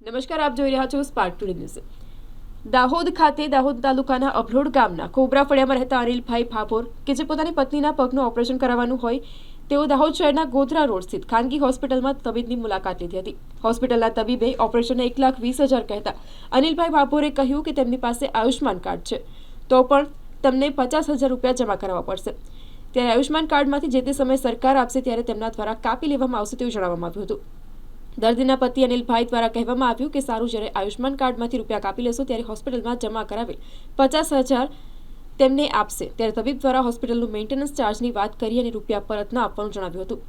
નમસ્કાર, આપ જોઈ રહ્યા છો સ્પાર્ક ટુડે ન્યૂઝ। દાહોદ ખાતે દાહોદ તાલુકાના અભલોડ ગામના કોબરા ફળિયામાં રહેતા અનિલભાઈ ભાભોર કે જે પોતાની પત્નીના પગનું ઓપરેશન કરાવવાનું હોય તેઓ દાહોદ શહેરના ગોધરા રોડ સ્થિત ખાનગી હોસ્પિટલમાં તબીબની મુલાકાત લીધી હતી। હોસ્પિટલના તબીબે ઓપરેશનને 1,20,000 કહેતા અનિલભાઈ ભાભોરે કહ્યું કે તેમની પાસે આયુષ્માન કાર્ડ છે તો પણ તમને 50,000 રૂપિયા જમા કરાવવા પડશે। ત્યારે આયુષ્માન કાર્ડમાંથી જે તે સમયે સરકાર આપશે ત્યારે તેમના દ્વારા કાપી લેવામાં આવશે તેવું જણાવવામાં આવ્યું હતું। દર્દીના પતિ અનિલભાઈ દ્વારા કહેવામાં આવ્યું કે સારું, જ્યારે આયુષ્માન કાર્ડમાંથી રૂપિયા કાપી લેશો ત્યારે હોસ્પિટલમાં જમા કરાવેલ 50,000 તેમને આપશે। ત્યારે તબીબ દ્વારા હોસ્પિટલનું મેન્ટેનન્સ ચાર્જની વાત કરી અને રૂપિયા પરત ન આપવાનું જણાવ્યું હતું।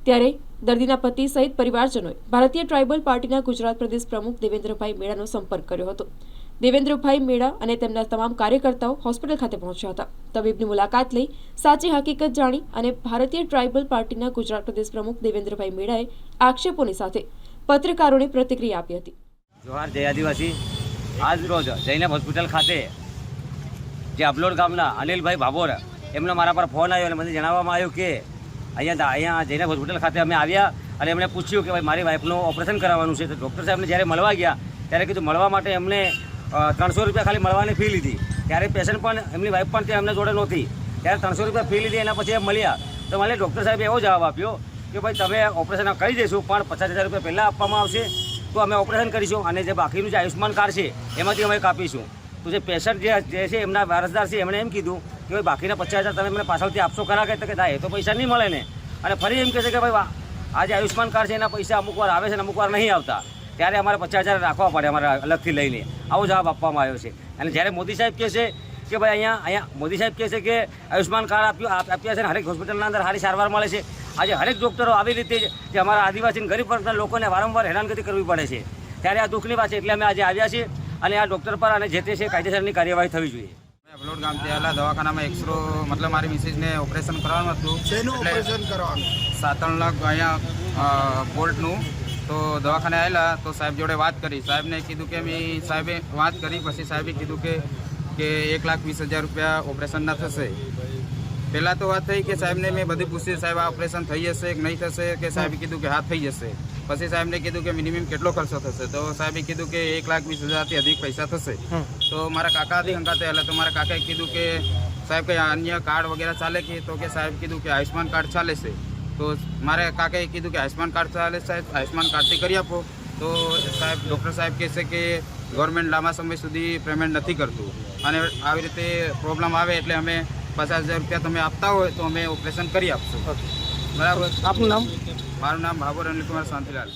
ત્યારે દર્દીના પતિ સહિત પરિવારજનોએ ભારતીય ટ્રાઇબલ પાર્ટીના ગુજરાત પ્રદેશ પ્રમુખ દેવેન્દ્રભાઈ મેળાનો સંપર્ક કર્યો હતો। દેવેન્દ્રભાઈ મેળા અને તેમના તમામ કાર્યકર્તાઓ હોસ્પિટલ ખાતે પહોંચ્યા હતા। તબીબની મુલાકાત લઈ સાચી હકીકત જાણી અને ભારતીય ટ્રાઇબલ પાર્ટીના ગુજરાત પ્રદેશ પ્રમુખ દેવેન્દ્રભાઈ મેળાએ આક્ષેપોની સાથે પત્રકારોને પ્રતિક્રિયા આપી હતી। જોહાર જય આદિવાસી। આજ રોજ જૈનબ હોસ્પિટલ ખાતે જે અબલોડ ગામના અનિલભાઈ ભાભોર એમનો મારા પર ફોન આવ્યો અને મને જણાવવામાં આવ્યું કે અહીંયા જૈનબ હોસ્પિટલ ખાતે અમે આવ્યા અને એમણે પૂછ્યું કે ભાઈ મારી વાઈફનું ઓપરેશન કરાવવાનું છે। તો ડૉક્ટર સાહેબને જ્યારે મળવા ગયા ત્યારે કીધું મળવા માટે એમને 300 રૂપિયા ખાલી મળવાની ફી લીધી। ત્યારે પેશન્ટ પણ એમની વાઈફ પણ ત્યાં એમને જોડે નહોતી, ત્યારે 300 રૂપિયા ફી લીધી। એના પછી એમ મળ્યા તો મને ડૉક્ટર સાહેબે એવો જવાબ આપ્યો કે ભાઈ તમે ઓપરેશન કરી દઈશું પણ 50,000 રૂપિયા પહેલાં આપવામાં આવશે તો અમે ઓપરેશન કરીશું અને જે બાકીનું જે આયુષ્માન કાર્ડ છે એમાંથી અમે કાપીશું। તો જે પેશન્ટ જે છે એમના વારસદાર છે એમણે એમ કીધું કે ભાઈ બાકીના 50,000 તમે મને પાછળથી આપશો ખરા કે એ તો પૈસા નહીં મળે ને। અને ફરી એમ કહે છે કે ભાઈ આ જે આયુષ્માન કાર્ડ છે એના પૈસા અમુક વાર આવે છે ને અમુક વાર નહીં આવતા, ત્યારે અમારે 50,000 રાખવા પડે અમારે અલગથી લઈને। આવો જવાબ આપવામાં આવ્યો છે। અને જ્યારે મોદી સાહેબ કહે છે કે ભાઈ અહીંયા મોદી સાહેબ કહે છે કે આયુષ્માન કાર્ડ આપ્યા છે ને હરેક હોસ્પિટલના અંદર સારી સારવાર મળે છે। આજે હરેક ડૉક્ટરો આવી રીતે જે અમારા આદિવાસી ગરીબ વર્ગના લોકોને વારંવાર હેરાનગતિ કરવી પડે છે, ત્યારે આ દુઃખની વાત છે। એટલે અમે આજે આવ્યા છીએ અને આ ડૉક્ટર પર અને જે તે છે કાયદેસરની કાર્યવાહી થવી જોઈએ। અબલોડ ગામથી આવેલા દવાખાનામાં એક્સરો મતલબ મારી મિસિસને ઓપરેશન કરવાનું હતું। શેનું ઓપરેશન કરવાનું? 7 લાખ અહીંયા બોલ્ટનું। તો દવાખાને આવેલા તો સાહેબ જોડે વાત કરી, સાહેબને કીધું કે સાહેબે વાત કરી, પછી સાહેબે કીધું કે 1,20,000 રૂપિયા ઓપરેશનના થશે। પહેલાં તો વાત થઈ કે સાહેબને મેં બધી પૂછ્યું સાહેબ આ ઓપરેશન થઈ જશે કે નહીં થશે, કે સાહેબે કીધું કે હા થઈ જશે। પછી સાહેબને કીધું કે મિનિમમ કેટલો ખર્ચો થશે, તો સાહેબે કીધું કે 1,20,000થી અધિક પૈસા થશે। તો મારા કાકા હતી હંગાતે આવેલા, તો મારા કાકાએ કીધું કે સાહેબ કંઈ અન્ય કાર્ડ વગેરે ચાલે કે, તો કે સાહેબ કીધું કે આયુષ્માન કાર્ડ ચાલે છે। તો મારે કાકાએ કીધું કે આયુષ્માન કાર્ડ ચાલે સાહેબ, આયુષ્માન કાર્ડથી કરી આપો। તો સાહેબ ડૉક્ટર સાહેબ કહે છે કે ગવર્મેન્ટ લાંબા સમય સુધી પેમેન્ટ નથી કરતું અને આવી રીતે પ્રોબ્લેમ આવે એટલે અમે 50,000 રૂપિયા તમે આપતા હોય તો અમે ઓપરેશન કરી આપશું। બરાબર? આપનું નામ? મારું નામ ભાભોર અનિલકુમાર શાંતિલાલ।